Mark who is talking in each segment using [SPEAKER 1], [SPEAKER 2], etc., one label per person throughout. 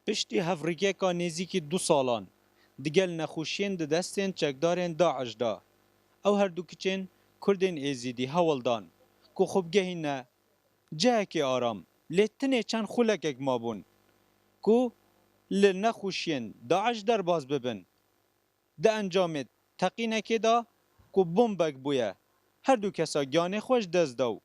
[SPEAKER 1] پشتی هفریکا نزیکی 2 سالان دیگل نخوشین د دستین چکدارین داعش دا او هر دو کچین کردین ایزیدی هولدان کو خوب گهین نه جه که آرام لیتنه چند خولک اگ مابون کو لنخوشین داعش در باز ببن ده انجامت تقینه که دا کو بومبک بویه هر دو کسا گیانه خوش دست داو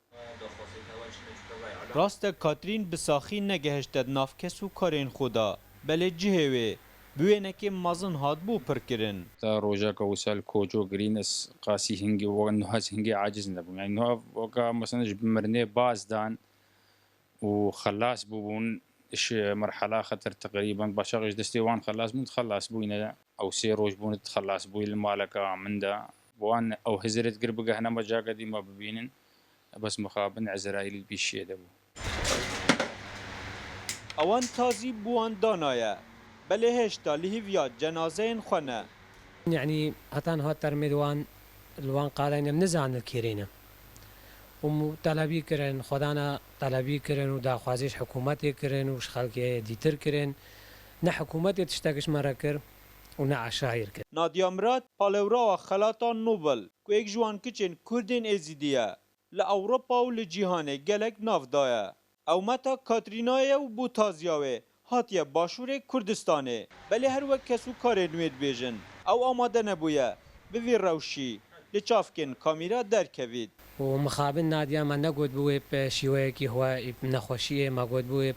[SPEAKER 1] راست کاترین بساخی نگهشتد نافکسو کارین خدا بله جهوه بوینه که مازن هاد بو پر کرن
[SPEAKER 2] تا روجا کا وسال کوجو گرینس قاسي هنگي وانه هاز هنگي عاجز نبون يعني انه وكا مثلا بمرني باز دان وخلاص بون ايش مرحله خطر تقريبا بشغش دستيوان خلاص من تخلص بوينا او سيروج بون تخلص بوي المالكه من دا وان او هزرت قرب هنا ما جا قديما ببينن بس مخابن عزرائيل البيشيه دبو
[SPEAKER 1] اوان تازی بوان دانایه بله هشتا لهیویا جنازه خونه
[SPEAKER 3] يعني هتان هات ترميدوان الوان قالين منزعن الكيرينه وطلبي كرن خدانا طلبي كرن ودا خوازيش حكومتي كرن وش خلق ديتر كرن نه حكومتي تشتاقش مراكر ونا عشاير كرن
[SPEAKER 1] نادیا مراد پالورا و خلاطا نوبل که ایک جوان کچین کردین ازیدیه لأوروپا و لجیهانه گلک ناف دایه او متا کاترینایه و بوتازیاوه هاتیه باشور کردستانه بله هر وقت کسو کار نوید بیجن او آماده نبویه بوی روشی لچافکن کامیرا درکوید
[SPEAKER 3] ومخابن ناديا ما نقود بوي بشيويكي هو نخوشيه ما قود بوي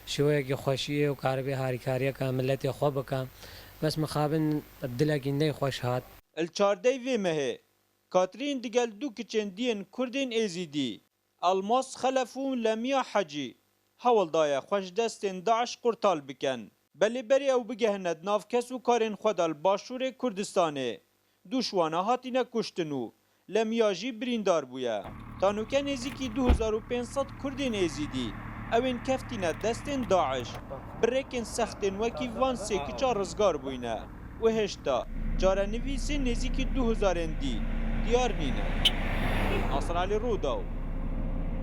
[SPEAKER 3] شويكي خوشيه وكاربي هاري كاريا كاملتي خوبكا بس مخابن بدلقي ني خوش هات
[SPEAKER 1] الچارده وی مه کاترین دیگل دو کچن دین کردین ازیدی الماس خلفون لمیا حجی حول دایا خوش دستین داعش قرطال بکن بلی بری او بگهند ناف کسو کارین خودال باشور کردستانه دوشوانا هاتینه کشتنو لمیاجی بریندار بویا تانوکه نزیکی 2500 کردین ازیدی اوین کفتینه دستین داعش برکن سختین وکی وان سیکچا رزگار بوینه و هشتا جاره نویسی نزیکی 2000 دی دیار نینه ناصر علی روداو